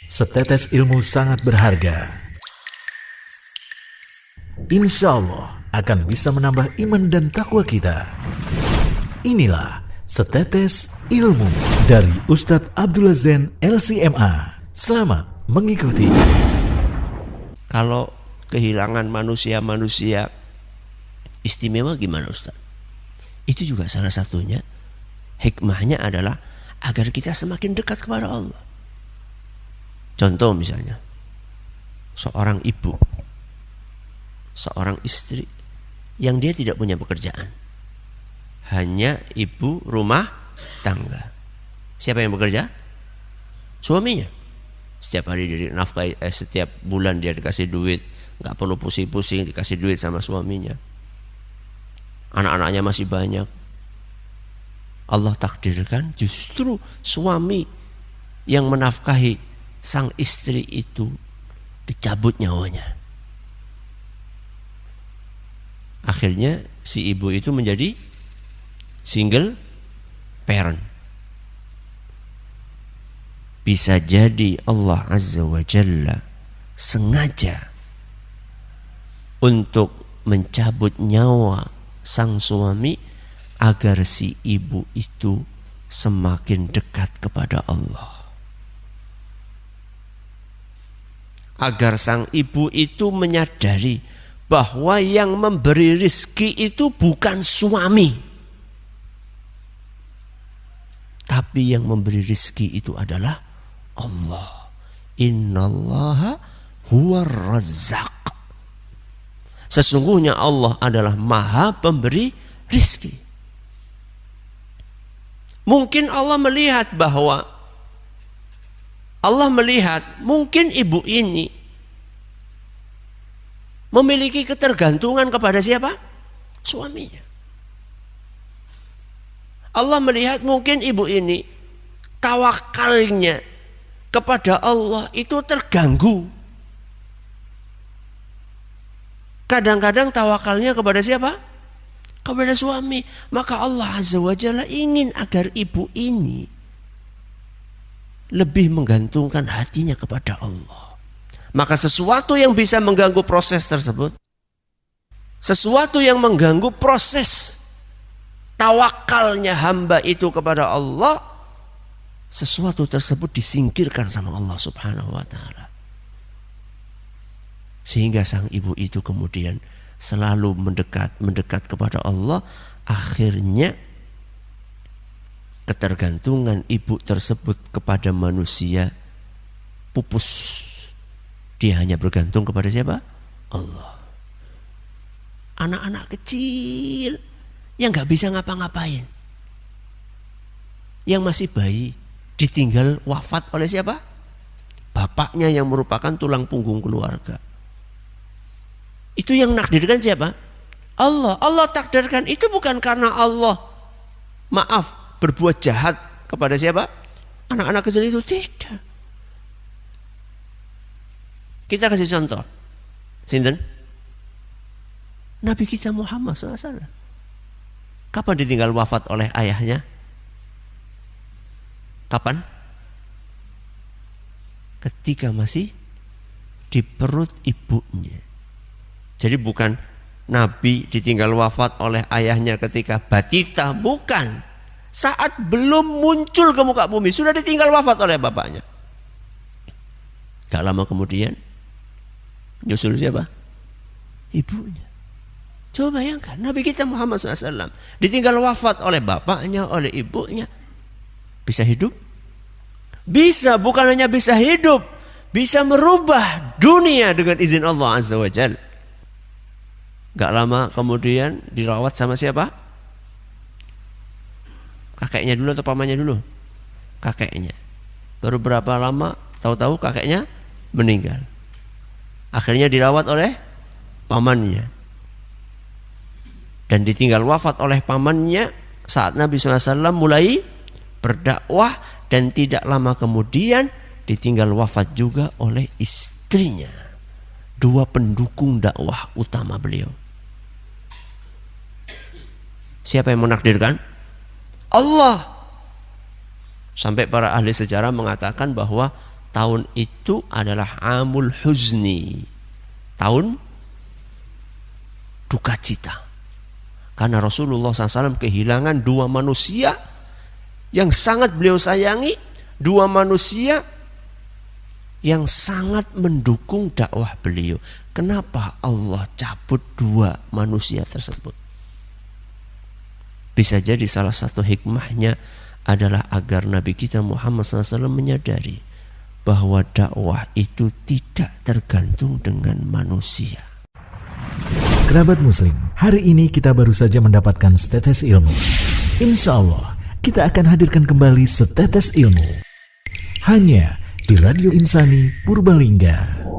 Setetes ilmu sangat berharga. Insya Allah akan bisa menambah iman dan takwa kita. Inilah Setetes Ilmu dari Ustadz Abdullah Zain LCMA. Selamat mengikuti. Kalau kehilangan manusia-manusia istimewa gimana Ustadz? Itu juga salah satunya hikmahnya adalah agar kita semakin dekat kepada Allah. Contoh misalnya, seorang ibu, seorang istri yang dia tidak punya pekerjaan, hanya ibu rumah tangga. Siapa yang bekerja? Suaminya. Setiap hari dia nafkahi, setiap bulan dia dikasih duit, nggak perlu pusing-pusing dikasih duit sama suaminya. Anak-anaknya masih banyak. Allah takdirkan justru suami yang menafkahi sang istri itu dicabut nyawanya. Akhirnya si ibu itu menjadi single parent. Bisa jadi Allah Azza wa Jalla sengaja untuk mencabut nyawa sang suami agar si ibu itu semakin dekat kepada Allah. Agar sang ibu itu menyadari bahwa yang memberi rizki itu bukan suami, tapi yang memberi rizki itu adalah Allah. Innallaha huwar razzaq. Sesungguhnya Allah adalah maha pemberi rizki. Mungkin Allah melihat bahwa mungkin ibu ini memiliki ketergantungan kepada siapa? Suaminya. Allah melihat mungkin ibu ini tawakalnya kepada Allah itu terganggu. Kadang-kadang tawakalnya kepada siapa? Kepada suami. Maka Allah Azza wa Jalla ingin agar ibu ini lebih menggantungkan hatinya kepada Allah. Maka sesuatu yang bisa mengganggu proses tersebut, sesuatu yang mengganggu proses tawakalnya hamba itu kepada Allah, sesuatu tersebut disingkirkan sama Allah Subhanahu wa ta'ala. Sehingga sang ibu itu kemudian selalu mendekat kepada Allah. Akhirnya ketergantungan ibu tersebut kepada manusia pupus. Dia hanya bergantung kepada siapa? Allah. Anak-anak kecil yang gak bisa ngapa-ngapain, yang masih bayi, ditinggal wafat oleh siapa? Bapaknya yang merupakan tulang punggung keluarga. Itu yang nakdirkan siapa? Allah. Allah takdirkan itu bukan karena Allah berbuat jahat kepada siapa? Anak-anak kecil itu, tidak. Kita kasih contoh. Sinten? Nabi kita Muhammad SAW. Kapan ditinggal wafat oleh ayahnya? Kapan? Ketika masih di perut ibunya. Jadi bukan Nabi ditinggal wafat oleh ayahnya ketika batita, bukan. Saat belum muncul ke muka bumi sudah ditinggal wafat oleh bapaknya. Gak lama kemudian nyusul siapa? Ibunya. Coba bayangkan, Nabi kita Muhammad SAW ditinggal wafat oleh bapaknya, oleh ibunya. Bisa hidup? Bisa, bukan hanya bisa hidup, bisa merubah dunia dengan izin Allah Azza wa Jalla. Gak lama kemudian dirawat sama siapa? Kakeknya dulu atau pamannya dulu? Kakeknya. Baru berapa lama tahu-tahu kakeknya meninggal. Akhirnya dirawat oleh pamannya. Dan ditinggal wafat oleh pamannya saat Nabi SAW mulai berdakwah, dan tidak lama kemudian ditinggal wafat juga oleh istrinya. Dua pendukung dakwah utama beliau. Siapa yang menakdirkan? Allah. Sampai para ahli sejarah mengatakan bahwa tahun itu adalah amul huzni, tahun duka cita. Karena Rasulullah SAW kehilangan dua manusia yang sangat beliau sayangi, dua manusia yang sangat mendukung dakwah beliau. Kenapa Allah cabut dua manusia tersebut? Bisa jadi salah satu hikmahnya adalah agar Nabi kita Muhammad SAW menyadari bahwa dakwah itu tidak tergantung dengan manusia. Kerabat Muslim, hari ini kita baru saja mendapatkan setetes ilmu. Insya Allah, kita akan hadirkan kembali setetes ilmu hanya di Radio Insani Purbalingga.